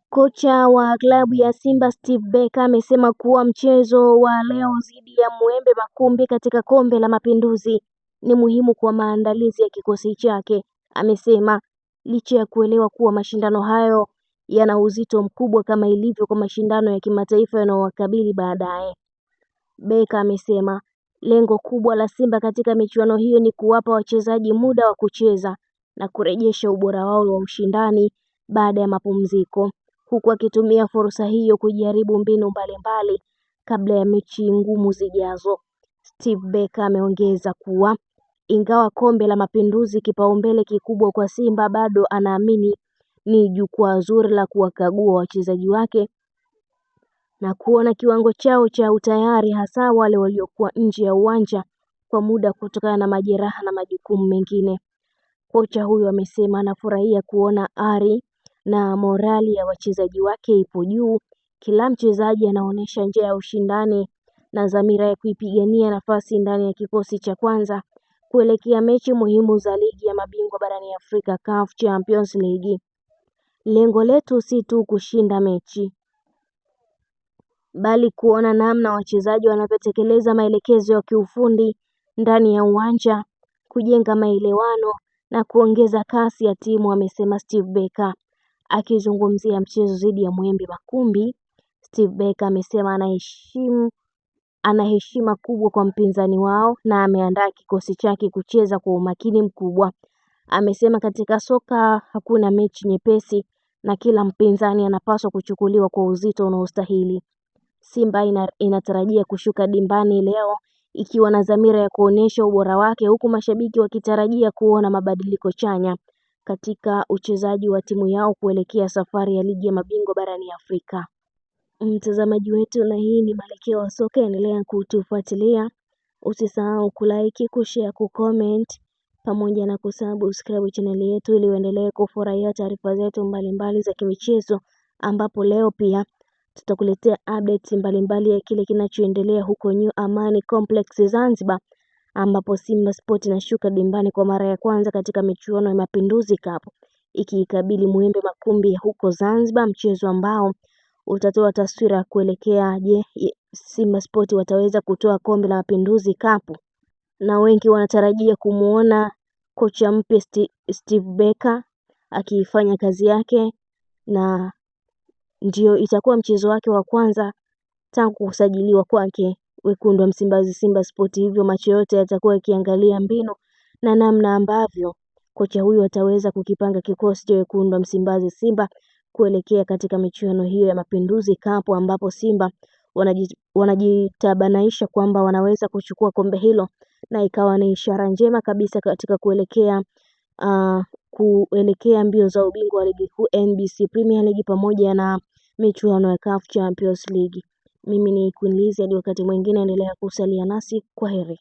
Kocha wa klabu ya Simba Steve Barker amesema kuwa mchezo wa leo dhidi ya Mwembe Makumbi katika Kombe la Mapinduzi ni muhimu kwa maandalizi ya kikosi chake. Amesema licha ya kuelewa kuwa mashindano hayo yana uzito mkubwa kama ilivyo kwa mashindano ya kimataifa yanayowakabili baadaye. Barker amesema lengo kubwa la Simba katika michuano hiyo ni kuwapa wachezaji muda wa kucheza na kurejesha ubora wao wa ushindani baada ya mapumziko, huku akitumia fursa hiyo kujaribu mbinu mbalimbali kabla ya mechi ngumu zijazo. Steve Barker ameongeza kuwa ingawa Kombe la Mapinduzi kipaumbele kikubwa kwa Simba, bado anaamini ni jukwaa zuri la kuwakagua wachezaji wake na kuona kiwango chao cha utayari, hasa wale waliokuwa nje ya uwanja kwa muda kutokana na majeraha na majukumu mengine. Kocha huyo amesema anafurahia kuona ari na morali ya wachezaji wake ipo juu. Kila mchezaji anaonyesha njia ya ushindani na dhamira ya kuipigania nafasi ndani ya kikosi cha kwanza kuelekea mechi muhimu za ligi ya mabingwa barani Afrika, CAF Champions League. Lengo letu si tu kushinda mechi, bali kuona namna wachezaji wanavyotekeleza maelekezo ya kiufundi ndani ya uwanja, kujenga maelewano na kuongeza kasi ya timu, amesema Steve Barker. Akizungumzia mchezo dhidi ya Mwembe Makumbi, Steve Barker amesema ana heshima kubwa kwa mpinzani wao na ameandaa kikosi chake kucheza kwa umakini mkubwa. Amesema katika soka hakuna mechi nyepesi na kila mpinzani anapaswa kuchukuliwa kwa uzito unaostahili. Simba inatarajia kushuka dimbani leo ikiwa na dhamira ya kuonyesha ubora wake, huku mashabiki wakitarajia kuona mabadiliko chanya katika uchezaji wa timu yao kuelekea safari ya ligi ya mabingwa barani Afrika. Mtazamaji wetu, na hii ni Mwelekeo wa Soka, endelea kutufuatilia. Usisahau kulike, kushare, kucomment pamoja na kusubscribe channel yetu ili uendelee kufurahia taarifa zetu mbalimbali za kimichezo, ambapo leo pia tutakuletea updates mbalimbali ya kile kinachoendelea huko New Amani Complex Zanzibar, ambapo Simba Sport inashuka dimbani kwa mara ya kwanza katika michuano ya Mapinduzi Cup ikiikabili Mwembe Makumbi huko Zanzibar, mchezo ambao utatoa taswira kuelekea Simba Sport wataweza kutoa Kombe la Mapinduzi Cup, na wengi wanatarajia kumuona kocha mpya Steve Barker akifanya kazi yake, na ndio itakuwa mchezo wake wa kwanza tangu kusajiliwa kwake wekundu wa Msimbazi Simba Sport. Hivyo macho yote yatakuwa yakiangalia mbinu na namna ambavyo kocha huyo ataweza kukipanga kikosi cha wekundu wa Msimbazi Simba kuelekea katika michuano hiyo ya Mapinduzi Cup, ambapo Simba wanajitabanaisha kwamba wanaweza kuchukua kombe hilo, na ikawa ni ishara njema kabisa katika kuelekea mbio za ubingwa wa ligi kuu NBC Premier League pamoja na michuano ya CAF Champions League. Mimi ni Queen Liz, hadi wakati mwingine, endelea kusalia nasi. Kwaheri.